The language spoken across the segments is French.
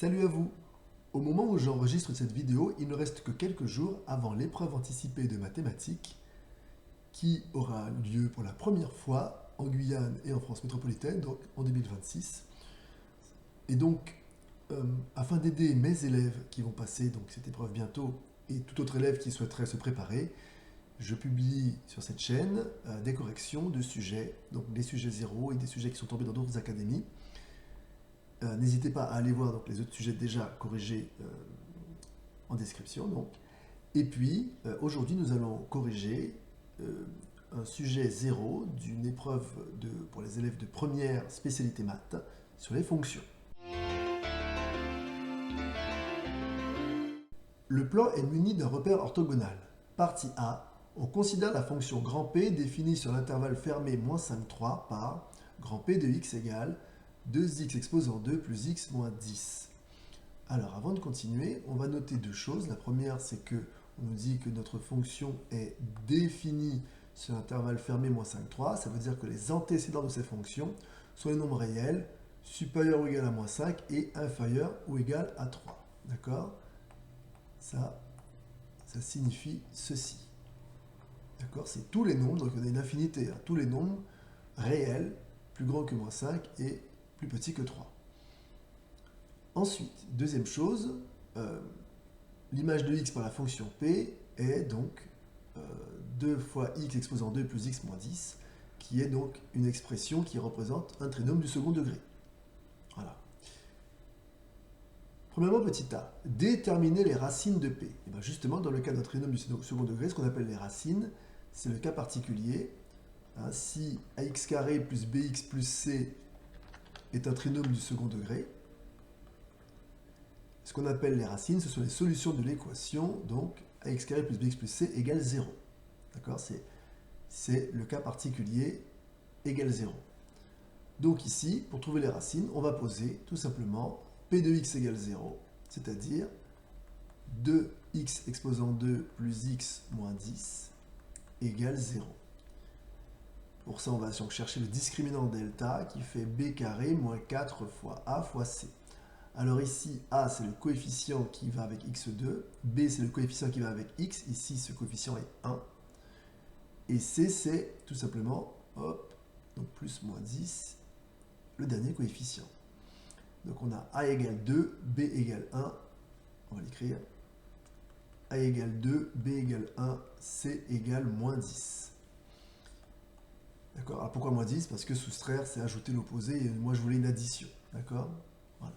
Salut à vous! Au moment où j'enregistre cette vidéo, il ne reste que quelques jours avant l'épreuve anticipée de mathématiques qui aura lieu pour la première fois en Guyane et en France métropolitaine, donc en 2026. Et donc, afin d'aider mes élèves qui vont passer donc, cette épreuve bientôt et tout autre élève qui souhaiterait se préparer, je publie sur cette chaîne des corrections de sujets, donc des sujets zéro et des sujets qui sont tombés dans d'autres académies. N'hésitez pas à aller voir donc, les autres sujets déjà corrigés en description. Donc. Et puis, aujourd'hui, nous allons corriger un sujet zéro d'une épreuve pour les élèves de première spécialité maths sur les fonctions. Le plan est muni d'un repère orthogonal. Partie A, on considère la fonction grand P définie sur l'intervalle fermé moins 5, 3 par grand P de x égale 2x exposant 2 plus x moins 10. Alors, avant de continuer, on va noter deux choses. La première, c'est que on nous dit que notre fonction est définie sur l'intervalle fermé moins 5, 3. Ça veut dire que les antécédents de ces fonctions sont les nombres réels supérieurs ou égal à moins 5 et inférieurs ou égal à 3. D'accord? Ça signifie ceci. D'accord? C'est tous les nombres, donc on a une infinité, hein, tous les nombres réels plus grands que moins 5 et plus petits que 3. Ensuite, deuxième chose, l'image de x par la fonction p est donc 2 fois x exposant 2 plus x moins 10, qui est donc une expression qui représente un trinôme du second degré. Voilà. Premièrement, petit a, déterminer les racines de p. Et bien justement, dans le cas d'un trinôme du second degré, ce qu'on appelle les racines, c'est le cas particulier. Hein, si ax carré plus bx plus c est un trinôme du second degré, ce qu'on appelle les racines, ce sont les solutions de l'équation, donc ax carré plus bx plus c égale 0. D'accord? C'est le cas particulier égale 0. Donc ici, pour trouver les racines, on va poser tout simplement p de x égale 0, c'est-à-dire 2x exposant 2 plus x moins 10 égale 0. Pour ça, on va donc chercher le discriminant delta qui fait b carré moins 4 fois a fois c. Alors ici, a c'est le coefficient qui va avec x2, b c'est le coefficient qui va avec x, ici ce coefficient est 1, et c c'est tout simplement, hop, donc plus moins 10, le dernier coefficient. Donc on a a égale 2, b égale 1, on va l'écrire, a égale 2, b égale 1, c égale moins 10. D'accord? Alors pourquoi moins 10? Parce que soustraire c'est ajouter l'opposé, et moi je voulais une addition. D'accord? Voilà.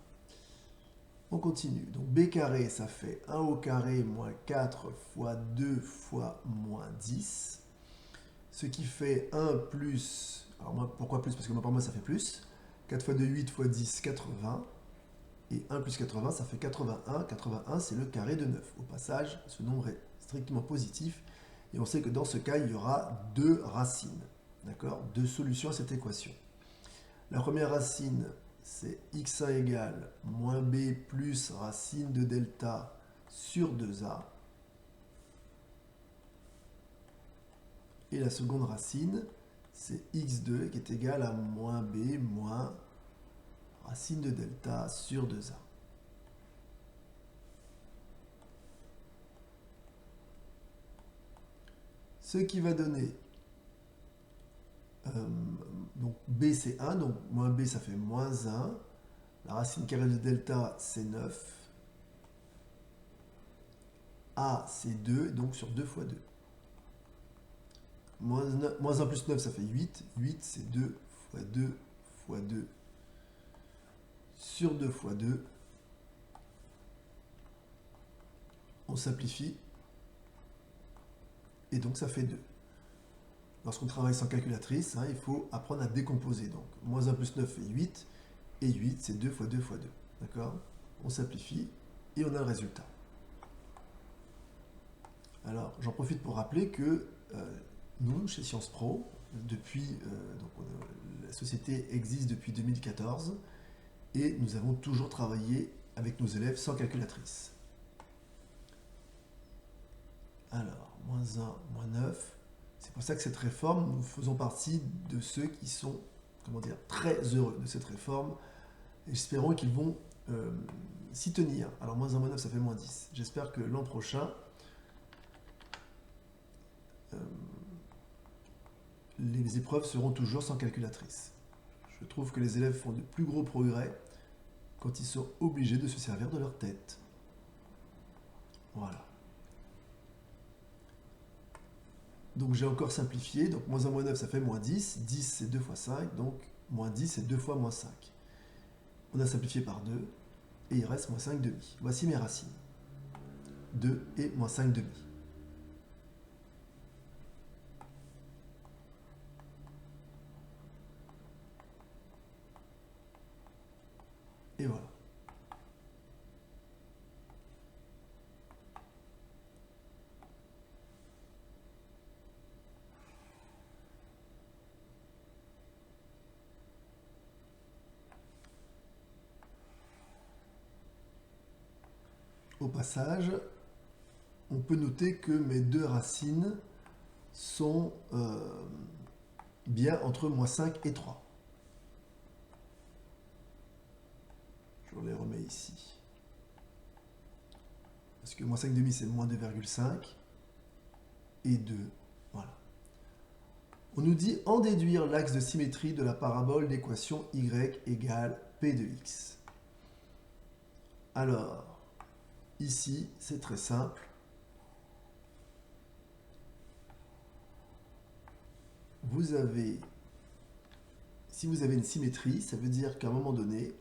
On continue. Donc b carré, ça fait 1 au carré moins 4 fois 2 fois moins 10. Ce qui fait 1 plus... Alors moi, pourquoi plus? Parce que pour moi, ça fait plus. 4 fois 2, 8 fois 10, 80. Et 1 plus 80, ça fait 81. 81, c'est le carré de 9. Au passage, ce nombre est strictement positif. Et on sait que dans ce cas, il y aura deux racines. D'accord? Deux solutions à cette équation. La première racine, c'est x1 égale moins b plus racine de delta sur 2a. Et la seconde racine, c'est x2 qui est égal à moins b moins racine de delta sur 2a. Ce qui va donner, donc b c'est 1, donc moins b ça fait moins 1. La racine carrée de delta c'est 9. A c'est 2, donc sur 2 fois 2. Moins 1 plus 9 ça fait 8. 8 c'est 2 fois 2 fois 2 sur 2 fois 2. On simplifie. Et donc ça fait 2. Lorsqu'on travaille sans calculatrice, hein, il faut apprendre à décomposer. Donc, moins 1 plus 9 fait 8, et 8, c'est 2 fois 2 fois 2. D'accord? On simplifie, et on a le résultat. Alors, j'en profite pour rappeler que nous, chez Sciences Po, la société existe depuis 2014, et nous avons toujours travaillé avec nos élèves sans calculatrice. Alors, moins 1, moins 9... C'est pour ça que cette réforme, nous faisons partie de ceux qui sont, très heureux de cette réforme. Et espérons qu'ils vont s'y tenir. Alors moins 1, moins 9, ça fait moins 10. J'espère que l'an prochain, les épreuves seront toujours sans calculatrice. Je trouve que les élèves font de plus gros progrès quand ils sont obligés de se servir de leur tête. Voilà. Donc j'ai encore simplifié. Donc moins 1, moins 9, ça fait moins 10. 10, c'est 2 fois 5. Donc moins 10, c'est 2 fois moins 5. On a simplifié par 2. Et il reste moins 5 demi. Voici mes racines. 2 et moins 5 demi. Et voilà. Au passage, on peut noter que mes deux racines sont bien entre moins 5 et 3. Je les remets ici. Parce que moins 5 demi, c'est moins 2,5. Et 2, voilà. On nous dit en déduire l'axe de symétrie de la parabole d'équation y égale p de x. Alors, ici, c'est très simple. Si vous avez une symétrie, ça veut dire qu'à un moment donné,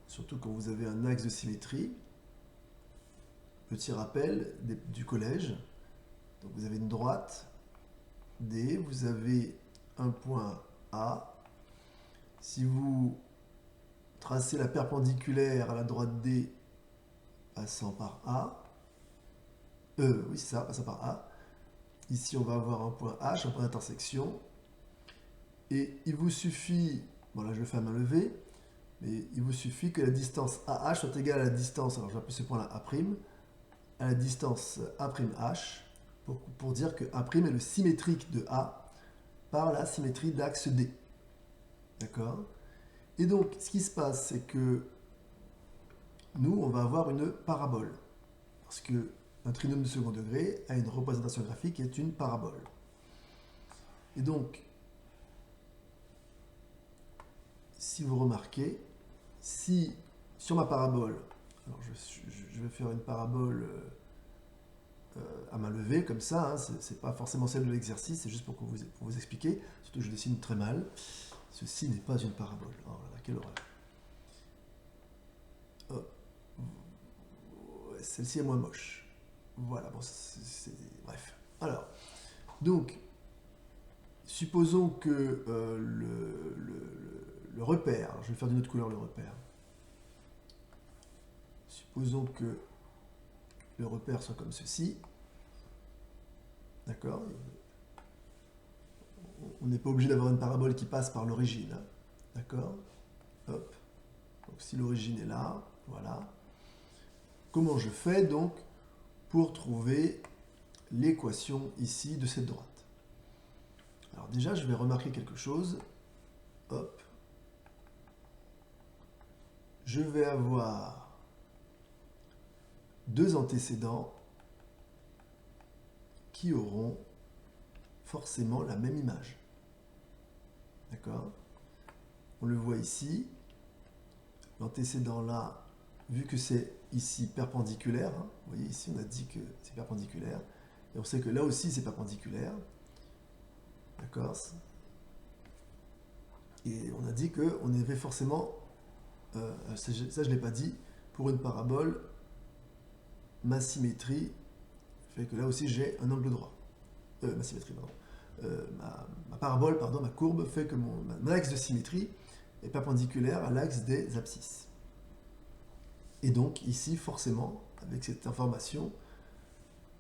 surtout quand vous avez un axe de symétrie, petit rappel du collège, donc vous avez une droite D, vous avez un point A. Si vous tracez la perpendiculaire à la droite D passant par A, oui c'est ça, passant par A, ici on va avoir un point H, un point d'intersection, et il vous suffit, bon là je le fais à main levée, mais il vous suffit que la distance AH soit égale à la distance, alors je vais appeler ce point là A', à la distance A'H, pour dire que A' est le symétrique de A par la symétrie d'axe D. D'accord? Et donc, ce qui se passe, c'est que nous, on va avoir une parabole. Parce que un trinôme de second degré a une représentation graphique qui est une parabole. Et donc, si vous remarquez, si sur ma parabole, alors je vais faire une parabole à main levée comme ça, hein, c'est pas forcément celle de l'exercice, c'est juste pour vous expliquer, surtout que je dessine très mal. Ceci n'est pas une parabole. Oh là là, quelle horreur. Oh. Celle-ci est moins moche. Voilà, bon, bref. Alors, donc, supposons que le repère, je vais faire d'une autre couleur le repère. Supposons que le repère soit comme ceci. D'accord? On n'est pas obligé d'avoir une parabole qui passe par l'origine. Hein. D'accord? Hop. Donc si l'origine est là, voilà. Comment je fais donc pour trouver l'équation ici de cette droite? Alors déjà, je vais remarquer quelque chose. Hop. Je vais avoir deux antécédents qui auront forcément la même image. D'accord? On le voit ici. L'antécédent là, vu que c'est ici perpendiculaire, hein, vous voyez ici on a dit que c'est perpendiculaire, et on sait que là aussi c'est perpendiculaire. D'accord? Et on a dit qu'on avait forcément, ça je ne l'ai pas dit, pour une parabole, ma symétrie fait que là aussi j'ai un angle droit. Ma symétrie, pardon. Ma parabole, pardon, ma courbe fait que mon axe de symétrie est perpendiculaire à l'axe des abscisses. Et donc ici, forcément, avec cette information,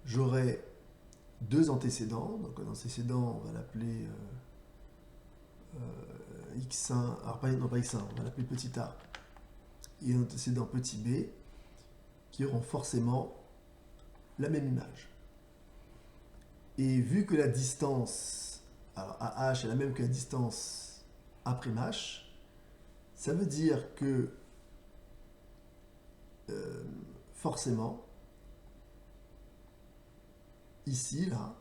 j'aurai deux antécédents. Donc un antécédent, on va l'appeler x1, alors non pas x1, on va l'appeler petit a, et un antécédent petit b, qui auront forcément la même image. Et vu que la distance, alors AH est la même que la distance A'H, ça veut dire que forcément, ici, là,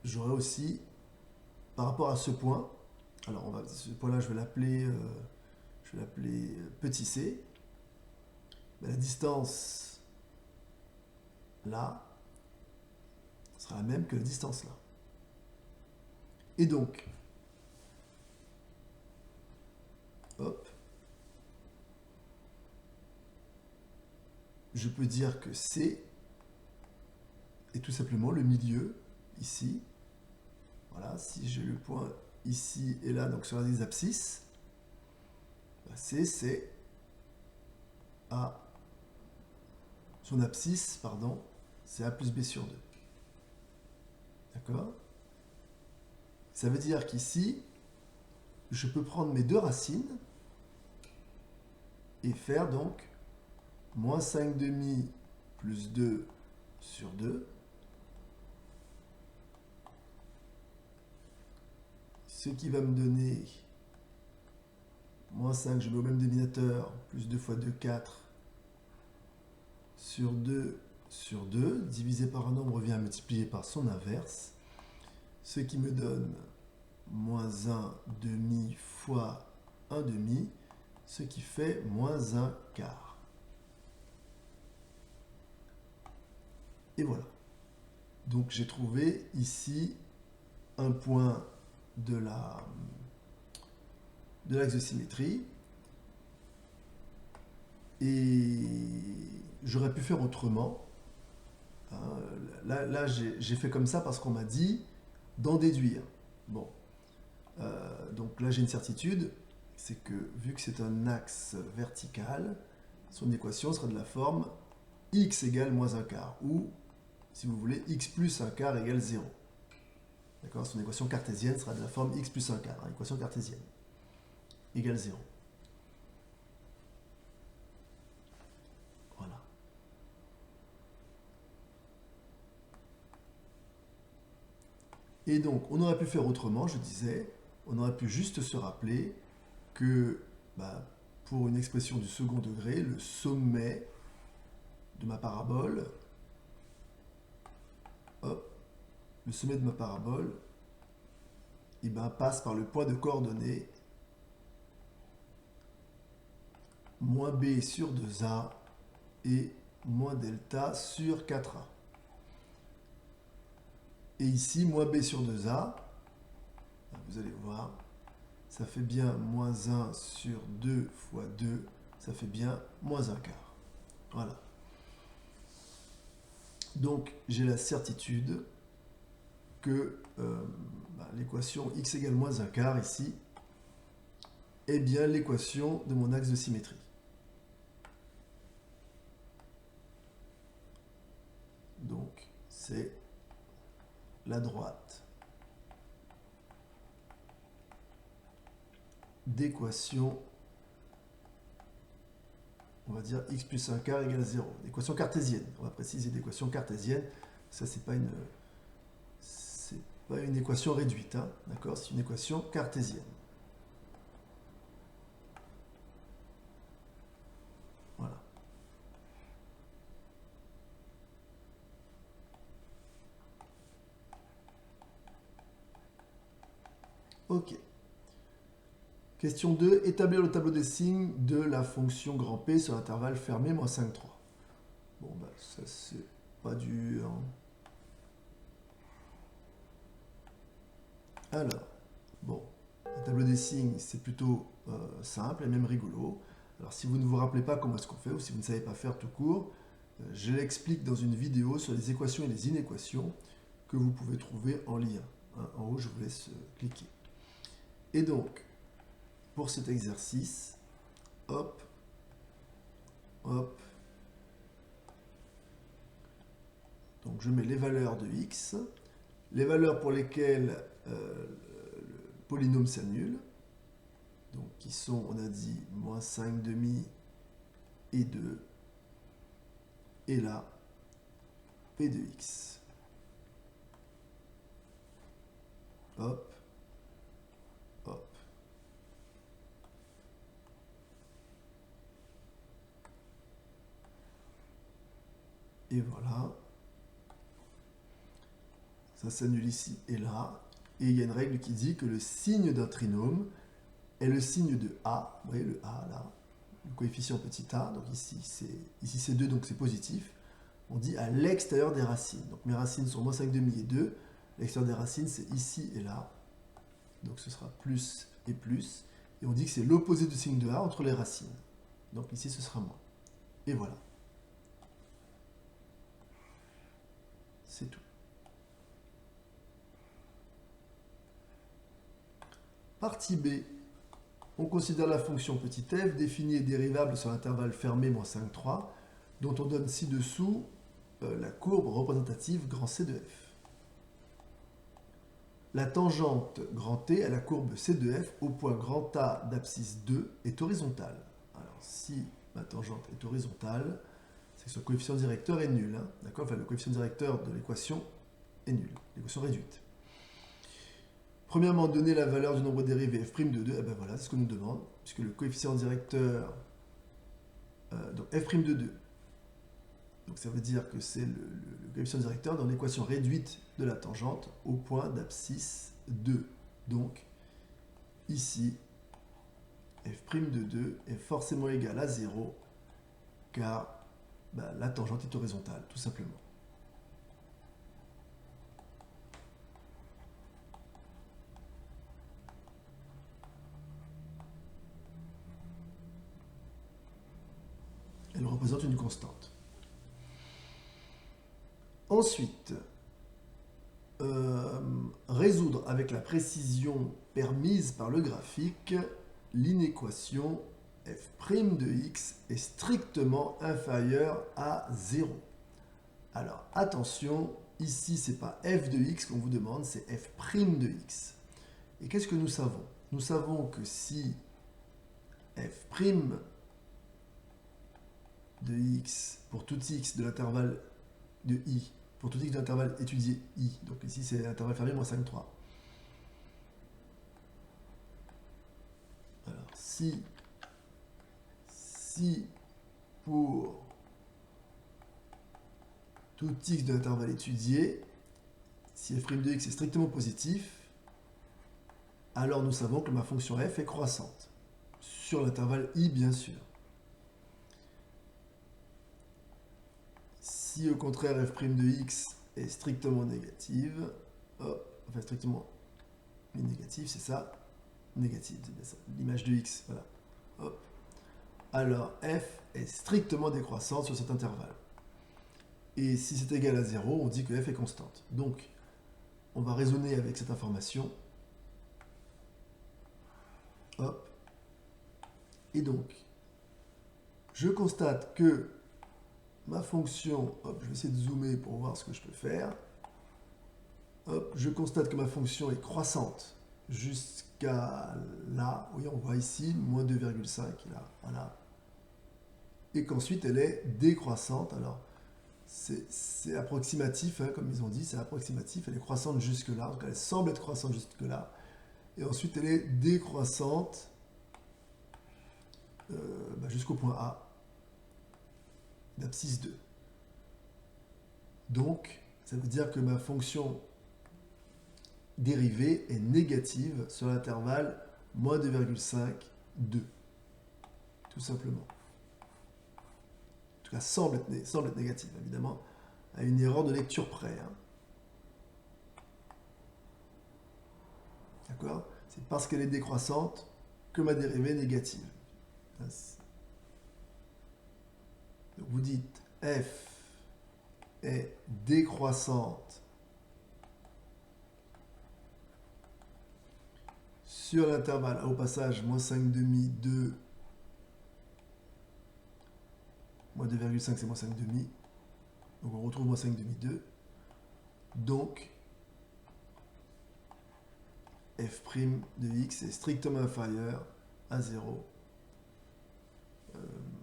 j'aurai aussi, par rapport à ce point, alors ce point-là, je vais l'appeler petit c, ben, la distance là sera la même que la distance là. Et donc, hop, je peux dire que C est tout simplement le milieu ici. Voilà, si j'ai le point ici et là, donc sur la des abscisses, C c'est A, son abscisse, pardon, c'est A plus B sur 2. D'accord? Ça veut dire qu'ici, je peux prendre mes deux racines et faire donc moins 5 demi plus 2 sur 2. Ce qui va me donner moins 5, je mets au même dénominateur, plus 2 fois 2, 4 sur 2 sur 2, divisé par un nombre revient à multiplier par son inverse, ce qui me donne moins 1 demi fois 1 demi, ce qui fait moins 1 quart. Et voilà. Donc j'ai trouvé ici un point de l'axe de symétrie. Et j'aurais pu faire autrement. Là j'ai fait comme ça parce qu'on m'a dit d'en déduire. Bon. Donc là j'ai une certitude, c'est que vu que c'est un axe vertical, son équation sera de la forme x égale moins un quart, ou si vous voulez x plus un quart égale 0. D'accord? Son équation cartésienne sera de la forme x plus un quart, hein, équation cartésienne, égale 0. Voilà. Et donc on aurait pu faire autrement, je disais, on aurait pu juste se rappeler que pour une expression du second degré, le sommet de ma parabole, hop, le sommet de ma parabole, passe par le point de coordonnées moins b sur 2a et moins delta sur 4a. Et ici, moins b sur 2a, vous allez voir, ça fait bien moins 1 sur 2 fois 2, ça fait bien moins un quart. Voilà. Donc, j'ai la certitude que l'équation x égale moins un quart ici est bien l'équation de mon axe de symétrie. Donc, c'est la droite d'équation, on va dire x plus un quart égale 0. Équation cartésienne, on va préciser d'équation cartésienne, ça c'est pas une équation réduite, hein, d'accord? C'est une équation cartésienne. Voilà. Ok. Question 2. Établir le tableau des signes de la fonction grand P sur l'intervalle fermé moins 5, 3. Bon, ça c'est pas dur. Alors, bon, le tableau des signes, c'est plutôt simple et même rigolo. Alors, si vous ne vous rappelez pas comment est-ce qu'on fait, ou si vous ne savez pas faire tout court, je l'explique dans une vidéo sur les équations et les inéquations que vous pouvez trouver en lien. Hein, en haut, je vous laisse cliquer. Et donc, pour cet exercice, hop, hop, donc je mets les valeurs de x, les valeurs pour lesquelles le polynôme s'annule, donc qui sont, on a dit, moins 5 demi et 2, et là, p de x. Hop, hop. Et voilà. Ça s'annule ici et là. Et il y a une règle qui dit que le signe d'un trinôme est le signe de A. Vous voyez le A là, le coefficient petit a. Donc ici c'est 2, donc c'est positif. On dit à l'extérieur des racines. Donc mes racines sont moins 5,5 et 2. L'extérieur des racines, c'est ici et là. Donc ce sera plus et plus. Et on dit que c'est l'opposé du signe de A entre les racines. Donc ici, ce sera moins. Et voilà. C'est tout. Partie B. On considère la fonction petit f définie et dérivable sur l'intervalle fermé moins 5, 3, dont on donne ci-dessous la courbe représentative grand C de f. La tangente grand T à la courbe C de f au point grand A d'abscisse 2 est horizontale. Alors si ma tangente est horizontale, c'est que son coefficient directeur est nul. Hein, d'accord, enfin, le coefficient directeur de l'équation est nul, l'équation réduite. Premièrement, donner la valeur du nombre dérivé f' de 2, et ben voilà, c'est ce qu'on nous demande, puisque le coefficient directeur, donc f' de 2, donc ça veut dire que c'est le coefficient directeur dans l'équation réduite de la tangente au point d'abscisse 2. Donc, ici, f' de 2 est forcément égal à 0, car la tangente est horizontale, tout simplement. Elle représente une constante. Ensuite, résoudre avec la précision permise par le graphique l'inéquation f' de x est strictement inférieur à 0. Alors attention, ici c'est pas f de x qu'on vous demande, c'est f' de x. Et qu'est-ce que nous savons? Nous savons que si f' de x pour tout x de l'intervalle de i, pour tout x de l'intervalle étudié i, donc ici c'est l'intervalle fermé moins 5, 3. Alors si pour tout x de l'intervalle étudié, si f' de x est strictement positif, alors nous savons que ma fonction f est croissante, sur l'intervalle i bien sûr. Si au contraire f' de x est strictement négative, enfin strictement négative, c'est ça, négative, c'est bien ça, l'image de x, voilà, hop, alors f est strictement décroissante sur cet intervalle. Et si c'est égal à 0, on dit que f est constante. Donc, on va raisonner avec cette information. Hop. Et donc, je constate que ma fonction, hop, je vais essayer de zoomer pour voir ce que je peux faire. Hop, je constate que ma fonction est croissante jusqu'à là. Oui, on voit ici, moins 2,5, là, voilà. Et qu'ensuite, elle est décroissante. Alors, c'est approximatif, hein, comme ils ont dit, c'est approximatif. Elle est croissante jusque-là, donc elle semble être croissante jusque-là. Et ensuite, elle est décroissante jusqu'au point A d'abscisse 2. Donc, ça veut dire que ma fonction dérivée est négative sur l'intervalle moins 2,5, 2. Tout simplement. En tout cas, semble être négative, évidemment, à une erreur de lecture près. Hein. D'accord? C'est parce qu'elle est décroissante que ma dérivée est négative. Donc vous dites f est décroissante sur l'intervalle, au passage, moins 5,5, 2, moins 2,5 c'est moins 5,5, donc on retrouve moins 5,5, 2, donc f' de x est strictement inférieur à 0.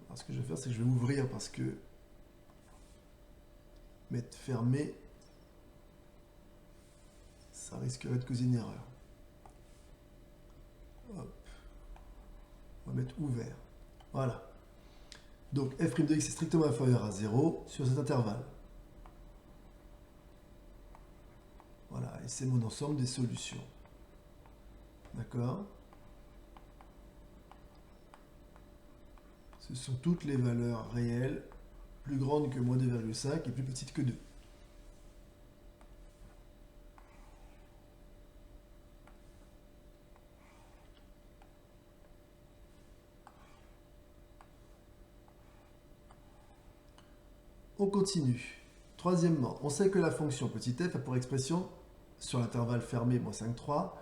Alors ce que je vais faire, c'est que je vais ouvrir parce que mettre fermé, ça risquerait de causer une erreur. Hop. On va mettre ouvert. Voilà. Donc f' de x est strictement inférieur à 0 sur cet intervalle. Voilà, et c'est mon ensemble des solutions. D'accord? Ce sont toutes les valeurs réelles plus grandes que moins 2,5 et plus petites que 2. On continue. Troisièmement, on sait que la fonction petit f a pour expression sur l'intervalle fermé moins 5, 3,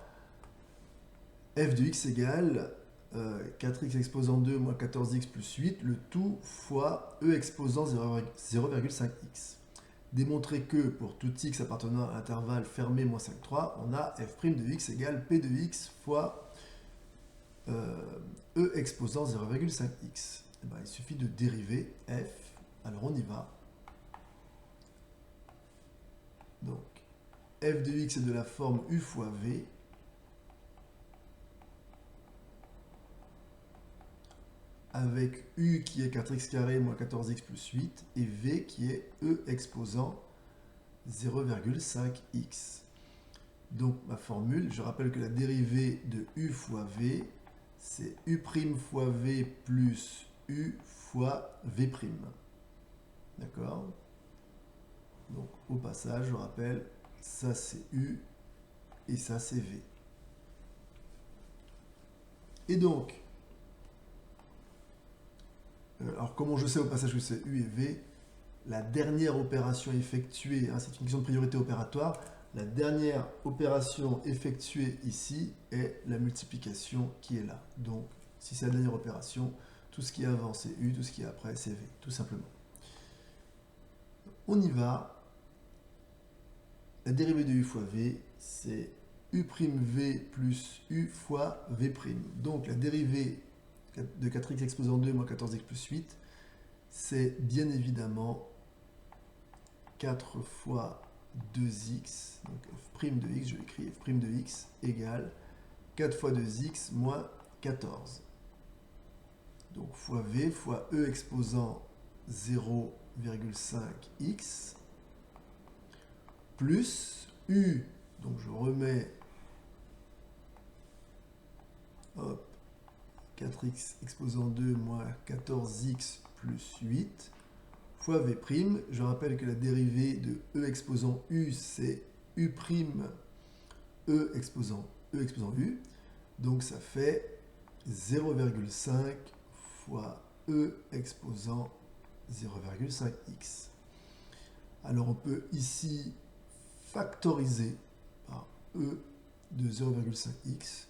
f de x égale 4x exposant 2 moins 14x plus 8, le tout fois e exposant 0,5x. Démontrer que pour tout x appartenant à l'intervalle fermé moins 5, 3, on a f' de x égale p de x fois e exposant 0,5x. Et ben, il suffit de dériver f. Alors on y va. Donc, f de x est de la forme u fois v. Avec u qui est 4x carré moins 14x plus 8 et v qui est e exposant 0,5x. Donc ma formule, je rappelle que la dérivée de u fois v, c'est u' fois v plus u fois v'. D'accord? Donc au passage, je rappelle, ça c'est u et ça c'est v. Et donc, alors comment je sais au passage que c'est u et v? La dernière opération effectuée, hein, c'est une question de priorité opératoire, la dernière opération effectuée ici est la multiplication qui est là. Donc, si c'est la dernière opération, tout ce qui est avant c'est u, tout ce qui est après c'est v, tout simplement. On y va. La dérivée de u fois v, c'est u'v plus u fois v'. Donc, la dérivée de 4x exposant 2 moins 14x plus 8, c'est bien évidemment 4 fois 2x, donc f' de x, je l'écris f' de x égale 4 fois 2x moins 14. Donc fois v fois e exposant 0,5x plus u, donc je remets hop, 4x exposant 2 moins 14x plus 8 fois v'. Je rappelle que la dérivée de e exposant u, c'est u' e exposant u. Donc ça fait 0,5 fois e exposant 0,5x. Alors on peut ici factoriser par e de 0,5x.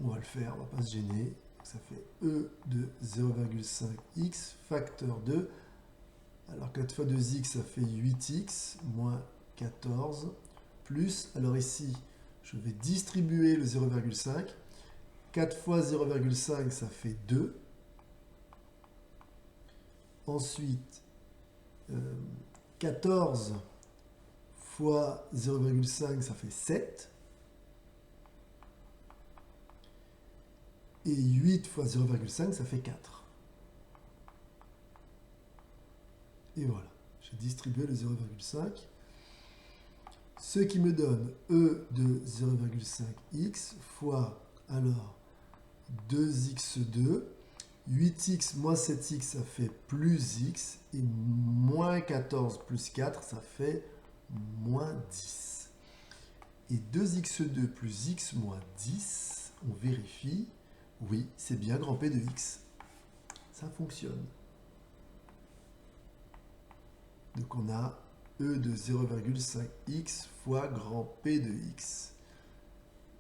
On va le faire, on ne va pas se gêner. Ça fait e de 0,5x facteur 2. Alors 4 fois 2x, ça fait 8x moins 14 plus, alors ici, je vais distribuer le 0,5. 4 fois 0,5, ça fait 2. Ensuite, 14 fois 0,5, ça fait 7. Et 8 fois 0,5, ça fait 4. Et voilà, j'ai distribué le 0,5. Ce qui me donne E de 0,5x fois, alors, 2x2. 8x moins 7x, ça fait plus x. Et moins 14 plus 4, ça fait moins 10. Et 2x2 plus x moins 10, on vérifie. Oui, c'est bien grand P de x. Ça fonctionne. Donc on a E de 0,5x fois grand P de x.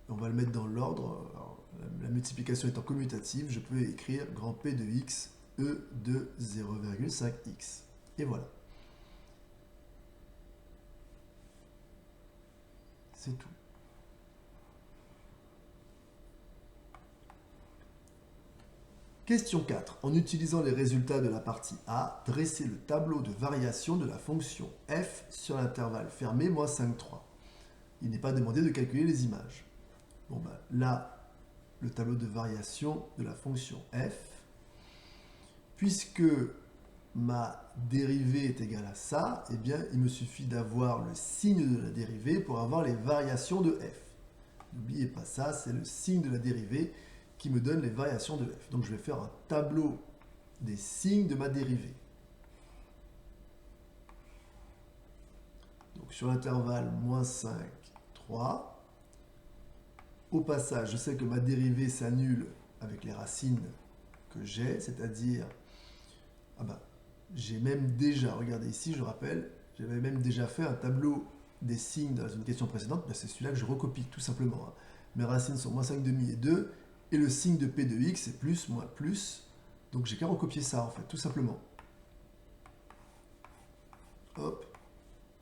On va le mettre dans l'ordre. La multiplication étant commutative, je peux écrire grand P de x, E de 0,5x. Et voilà. C'est tout. Question 4. En utilisant les résultats de la partie A, dressez le tableau de variation de la fonction f sur l'intervalle fermé moins 5, 3. Il n'est pas demandé de calculer les images. Bon ben là, le tableau de variation de la fonction f, puisque ma dérivée est égale à ça, eh bien, il me suffit d'avoir le signe de la dérivée pour avoir les variations de f. N'oubliez pas ça, c'est le signe de la dérivée qui me donne les variations de f. Donc, je vais faire un tableau des signes de ma dérivée. Donc, sur l'intervalle moins 5, 3. Au passage, je sais que ma dérivée s'annule avec les racines que j'ai, c'est-à-dire, j'ai même déjà, regardez ici, je rappelle, j'avais même déjà fait un tableau des signes dans une question précédente, c'est celui-là que je recopie tout simplement. Mes racines sont moins 5 demi et 2, et le signe de P de X est plus, moins, plus, donc j'ai qu'à recopier ça en fait, tout simplement. Hop,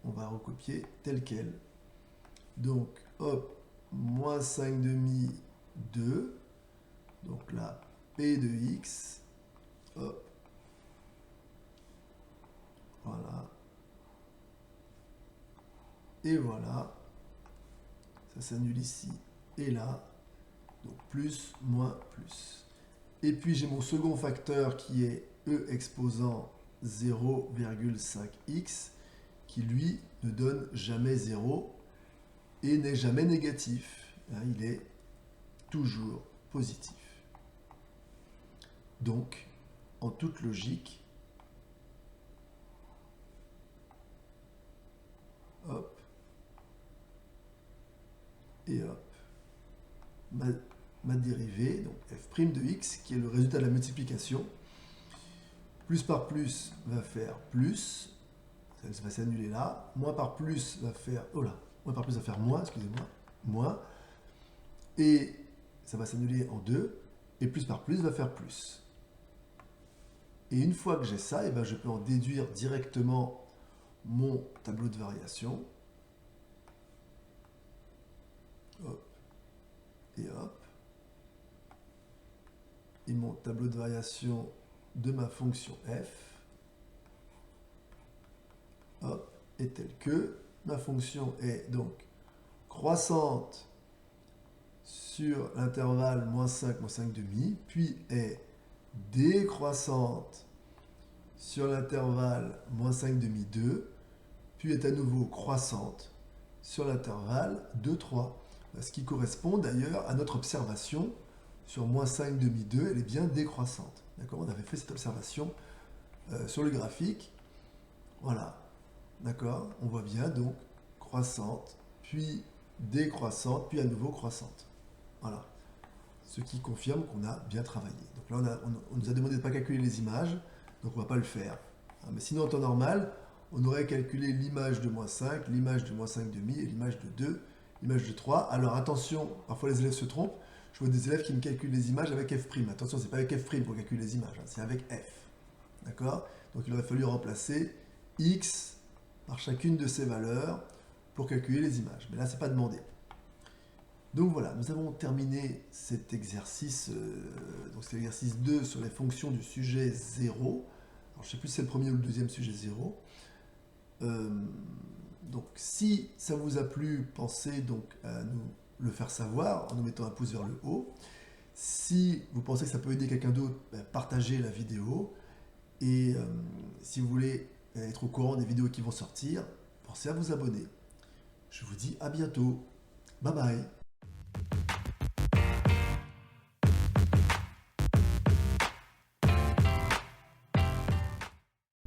on va recopier tel quel. Donc, hop, moins 5 demi, 2, donc là, P de X, hop, voilà, et voilà, ça s'annule ici et là, donc plus, moins, plus. Et puis j'ai mon second facteur qui est E exposant 0,5x, qui lui ne donne jamais 0 et n'est jamais négatif. Il est toujours positif. Donc, en toute logique, hop, et hop, ma dérivée, donc f' de x, qui est le résultat de la multiplication, plus par plus va faire plus, ça va s'annuler là, moins par plus va faire, moins par plus va faire moins, excusez-moi, moins, et ça va s'annuler en 2, et plus par plus va faire plus. Et une fois que j'ai ça, je peux en déduire directement mon tableau de variation. Hop, et hop. Et mon tableau de variation de ma fonction f, hop, est tel que ma fonction est donc croissante sur l'intervalle moins 5, moins 5 demi, puis est décroissante sur l'intervalle moins 5 demi 2, puis est à nouveau croissante sur l'intervalle 2, 3. Ce qui correspond d'ailleurs à notre observation sur moins 5 demi 2, elle est bien décroissante. D'accord ? On avait fait cette observation sur le graphique. Voilà. D'accord ? On voit bien donc croissante, puis décroissante, puis à nouveau croissante. Voilà. Ce qui confirme qu'on a bien travaillé. Donc là, on nous a demandé de ne pas calculer les images, donc on ne va pas le faire. Mais sinon, en temps normal, on aurait calculé l'image de moins 5, l'image de moins 5 demi et l'image de 2, l'image de 3. Alors attention, parfois les élèves se trompent. Je vois des élèves qui me calculent les images avec f'. Attention, c'est pas avec f' pour calculer les images, c'est avec f. D'accord ? Donc il aurait fallu remplacer x par chacune de ces valeurs pour calculer les images. Mais là, c'est pas demandé. Donc voilà, nous avons terminé cet exercice, donc c'est l'exercice 2 sur les fonctions du sujet 0. Alors je ne sais plus si c'est le premier ou le deuxième sujet 0. Donc si ça vous a plu, pensez donc à nous le faire savoir en nous mettant un pouce vers le haut. Si vous pensez que ça peut aider quelqu'un d'autre, partagez la vidéo. Et si vous voulez être au courant des vidéos qui vont sortir, pensez à vous abonner. Je vous dis à bientôt. Bye bye.